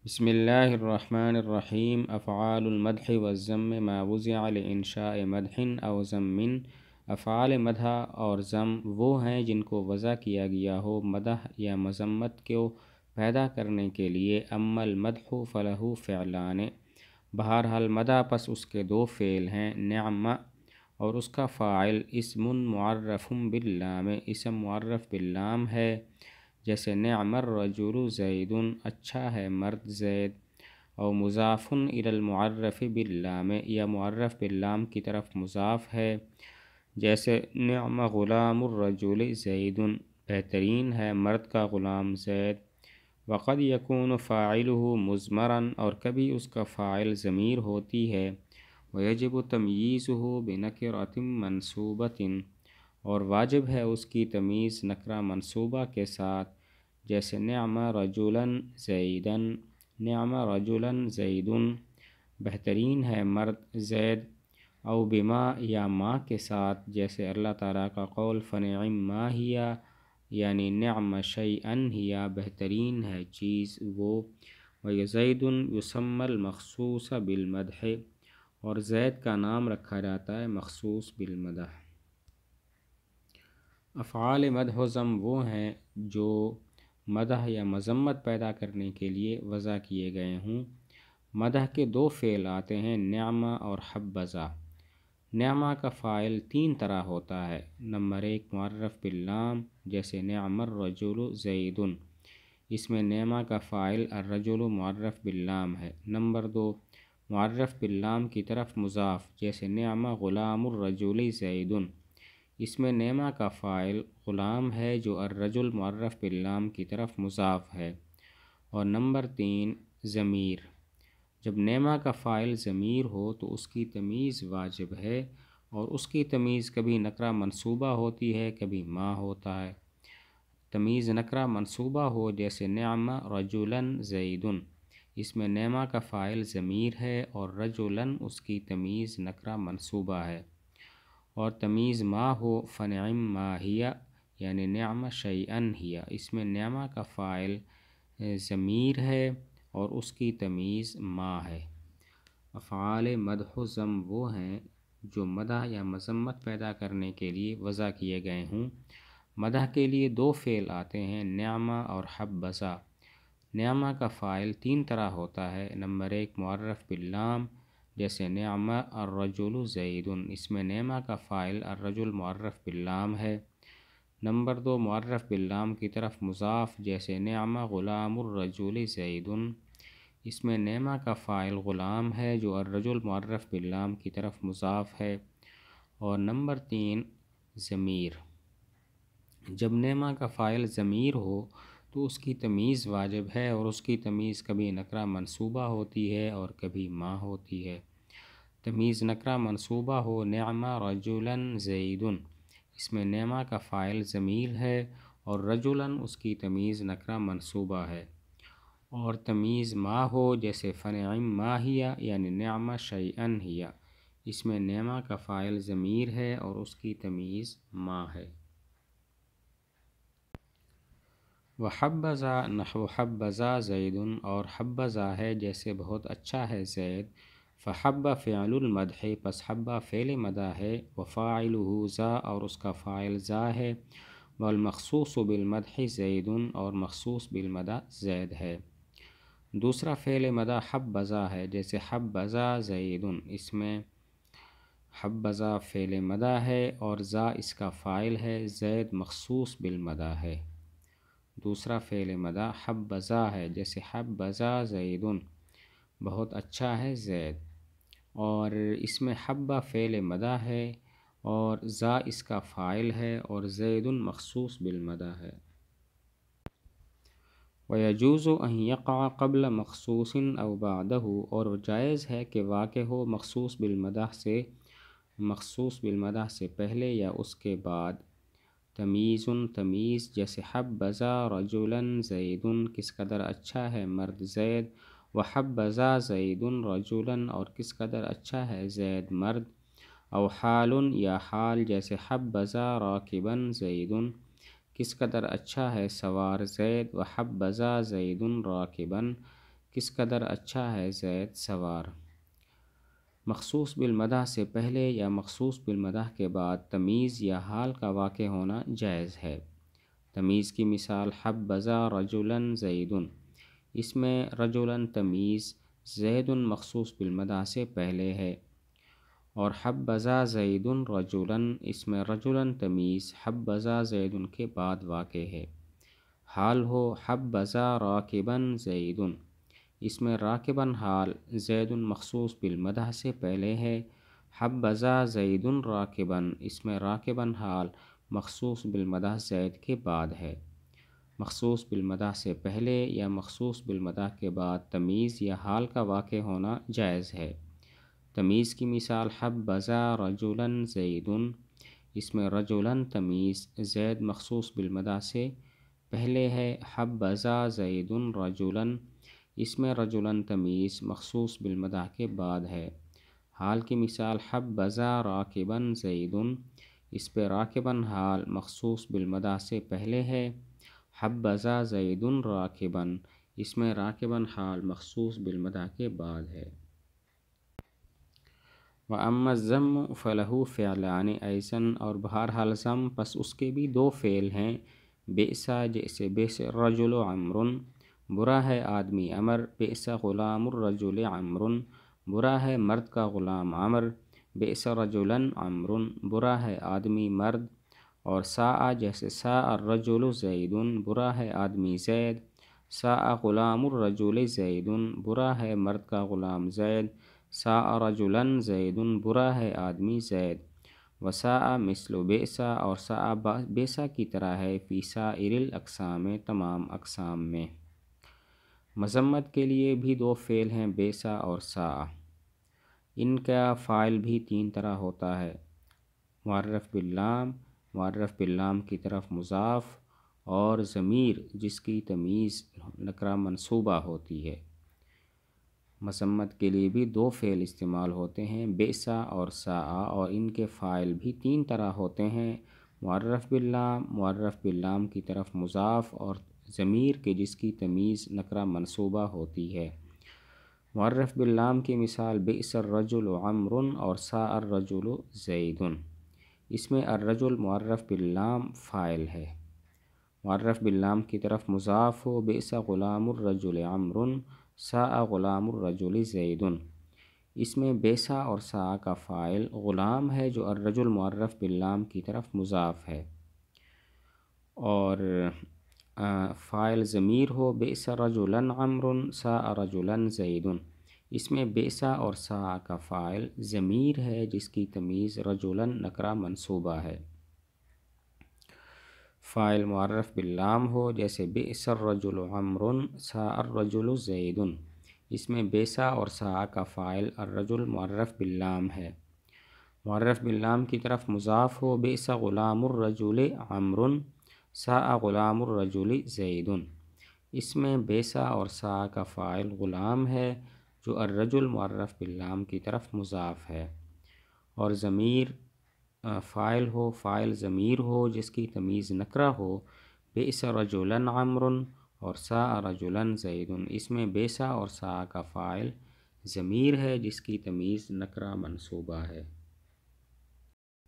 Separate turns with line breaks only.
بسم اللہ الرحمن الرحیم۔ افعال المدح والذم ما وضع لانشاء مدح او ذم۔ افعال مدح اور ذم وہ ہیں جن کو وضع کیا گیا ہو مدح یا مذمت کو پیدا کرنے کے لیے۔ اما المدح فلہ فعلان، بہرحال مدح پس اس کے دو فعل ہیں، نعم اور اس کا فاعل اسم معرف باللام، اسم معرف باللام ہے، جیسے نعم الرجل زید، اچھا ہے مرد زید، او مضاف الی المعرف باللام، یا معرف باللام کی طرف مضاف ہے، جیسے نعم غلام الرجل زید، بہترین ہے مرد کا غلام زید۔ وقد یکون فاعلہ مضمرا، اور کبھی اس کا فاعل ضمیر ہوتی ہے، ویجب تمییزہ بنکرۃ منصوبۃ، اور واجب ہے اس کی تمیز نکرہ منصوبہ کے ساتھ، جیسے نعم رجلا زیدا، نعم رجلا زید، بہترین ہے مرد زید، او بما، یا ما کے ساتھ، جیسے اللہ تعالیٰ کا قول فنعم ما ہی، یعنی نعم شیئا ہی، بہترین ہے چیز وہ۔ وزید یسمى المخصوص بالمدح، اور زید کا نام رکھا جاتا ہے مخصوص بالمدح۔ افعال مدح و ذم وہ ہیں جو مدح یا مذمت پیدا کرنے کے لیے وضع کیے گئے ہوں۔ مدح کے دو فعل آتے ہیں، نعم اور حبذا۔ نعم کا فاعل تین طرح ہوتا ہے، نمبر ایک معرف باللام، جیسے نعم الرجل زید، اس میں نعم کا فاعل الرجل معرف باللام ہے۔ نمبر دو معرف باللام کی طرف مضاف، جیسے نعم غلام الرجل زید، اس میں نعم کا فاعل غلام ہے جو الرجل معرف باللام کی طرف مضاف ہے۔ اور نمبر تین ضمیر، جب نعم کا فاعل ضمیر ہو تو اس کی تمیز واجب ہے، اور اس کی تمیز کبھی نکرہ منصوبہ ہوتی ہے، کبھی ما ہوتا ہے۔ تمیز نکرہ منصوبہ ہو، جیسے نعم رجلا زید، اس میں نعم کا فاعل ضمیر ہے اور رجلا اس کی تمیز نکرہ منصوبہ ہے۔ اور تمیز ما ہو، فنعم ما ہی، یعنی نعم شیئا ہی، اس میں نعم کا فاعل ضمیر ہے اور اس کی تمیز ما ہے۔ افعال مدح و ذم وہ ہیں جو مدح یا مذمت پیدا کرنے کے لیے وضع کیے گئے ہوں۔ مدح کے لیے دو فعل آتے ہیں، نعم اور حبذا۔ نعم کا فاعل تین طرح ہوتا ہے، نمبر ایک معرف باللام، جیسے نعم الرجل زید، اس میں نعم کا فاعل الرجل معرف باللام ہے۔ نمبر دو معرف باللام کی طرف مضاف، جیسے نعم غلام الرجل زید، اس میں نعم کا فاعل غلام ہے جو الرجل معرف باللام کی طرف مضاف ہے۔ اور نمبر تین ضمیر، جب نعم کا فاعل ضمیر ہو تو اس کی تمیز واجب ہے، اور اس کی تمیز کبھی نکرہ منصوبہ ہوتی ہے اور کبھی ما ہوتی ہے۔ تمیز نکرہ منصوبہ ہو، نعم رجلا زید، اس میں نعم کا فاعل ضمیر ہے اور رجلا اس کی تمیز نکرہ منصوبہ ہے۔ اور تمیز ما ہو، جیسے فنعم ما ہی، یعنی نعم شیئا ہی، اس میں نعم کا فاعل ضمیر ہے اور اس کی تمیز ما ہے۔ وحبذا نحو حبذا زید، اور حبذا ہے جیسے بہت اچھا ہے زید۔ فحب فعل المدح، پس حب فعل مدح ہے، وفاعلہ ذا، اور اس کا فاعل ذا ہے، والمخصوص بالمدح زید، اور مخصوص بالمدح زید ہے۔ دوسرا فعل مدح حبذا ہے، جیسے حبذا زید، اس میں حبذا فعل مدح ہے اور ذا اس کا فاعل ہے، زید مخصوص بالمدح ہے۔ دوسرا فعل مدح حبذا ہے، جیسے حبذا زید، بہت اچھا ہے زید، اور اس میں حب فعل مدح ہے اور ذا اس کا فاعل ہے اور زید مخصوص بالمدح ہے۔ وَيَجُوزُ أَن يَقَعَ قَبْلَ مَخْصُوصٍ أَوْ بَعْدَهُ، اور جائز ہے کہ واقع ہو مخصوص بالمدح سے پہلے یا اس کے بعد۔ تمیز تمیز، جیسے حبذا رجلا زید، کس قدر اچھا ہے مرد زید، وحبذا زید رجلا، اور کس قدر اچھا ہے زید مرد۔ او حال، یا حال، جیسے حبذا راکبا زید، کس قدر اچھا ہے سوار زید، وحبذا زید راکبا، کس قدر اچھا ہے زید سوار۔ مخصوص بالمدح سے پہلے یا مخصوص بالمدح کے بعد تمیز یا حال کا واقع ہونا جائز ہے۔ تمیز کی مثال حبذا رجلا زید، اس میں رجلا تمیز، زید مخصوص بالمدح سے پہلے ہے، اور حبذا زید رجلا، اس میں رجلا تمیز حبذا زید کے بعد واقع ہے۔ حال ہو حبذا راکبا زید، اس میں راکبا حال زید مخصوص بالمدح سے پہلے ہے، حبذا زید راکبا، اس میں راکبا حال مخصوص بالمدح زید کے بعد ہے۔ مخصوص بالمدح سے پہلے یا مخصوص بالمدح کے بعد تمیز یا حال کا واقع ہونا جائز ہے۔ تمیز کی مثال حبذا رجلا زید، اس میں رجلا تمیز، زید مخصوص بالمدح سے پہلے ہے، حبذا زید رجلا، اس میں رجلا تمیز مخصوص بالمدح کے بعد ہے۔ حال کی مثال حبذا راکبا زید، اس پہ راکبا حال مخصوص بالمدح سے پہلے ہے، حبذا زید راکبا، اس میں راکبا حال مخصوص بالمدح کے بعد ہے۔ وَأَمَّا الذَّمُّ فَلَهُ فِعْلَانِ أَيْضًا، اور بہرحال ذم پس اس کے بھی دو فعل ہیں، بئس جیسے بئس الرجل عمرو، برا ہے آدمی عمر، بئس غلام الرجل عمرو، برا ہے مرد کا غلام عمر، بئس رجلا عمرو، برا ہے آدمی مرد، اور ساء جیسے ساء الرجل زید، برا ہے آدمی زید، ساء غلام الرجل زید، برا ہے مرد کا غلام زید، ساء رجلا زید، برا ہے آدمی زید، وساء مثل بئس، اور ساء بئس کی طرح ہے، فی سائر الاقسام تمام اقسام میں۔ مذمت کے لیے بھی دو فعل ہیں بئس اور ساء، ان کا فاعل بھی تین طرح ہوتا ہے، معرف باللام، معرف باللام کی طرف مضاف، اور ضمیر جس کی تمیز نکرہ منصوبہ ہوتی ہے۔ مذمت کے لیے بھی دو فعل استعمال ہوتے ہیں بئس اور ساء، اور ان کے فاعل بھی تین طرح ہوتے ہیں، معرف باللام، معرف باللام کی طرف مضاف، اور ضمیر کے جس کی تمیز نکرہ منصوبہ ہوتی ہے۔ معرف باللام کی مثال بئس الرجل عمرو اور ساء الرجل زید، اس میں الرجل معرف باللام فاعل ہے، معرف باللام کی طرف مضاف ہو، بئس غلام الرجل عمرو ساء غلام الرجل زید، اس میں بئس اور ساء کا فاعل غلام ہے جو الرجل معرف باللام کی طرف مضاف ہے، اور فاعل ضمیر ہو بئس رجلا عمرو ساء رجلا زید، اس میں بئس اور ساء کا فاعل ضمیر ہے جس کی تمیز رجلا نکرہ منصوبہ ہے۔ فاعل معرف باللام ہو جیسے بئس الرجل عمرو ساء الرجل زید، اس میں بئس اور ساء کا فاعل الرجل معرف باللام ہے، معرف باللام کی طرف مضاف ہو، بئس غلام الرجل عمرو ساء غلام الرجل زید، اس میں بئس اور ساء کا فاعل غلام ہے جو الرجل معرف باللام کی طرف مضاف ہے، اور ضمیر فاعل ہو، فاعل ضمیر ہو جس کی تمیز نکرہ ہو، بئس رجلا عمرو اور ساء رجلا زید، اس میں بئس اور ساء کا فاعل ضمیر ہے جس کی تمیز نکرہ منصوبہ ہے۔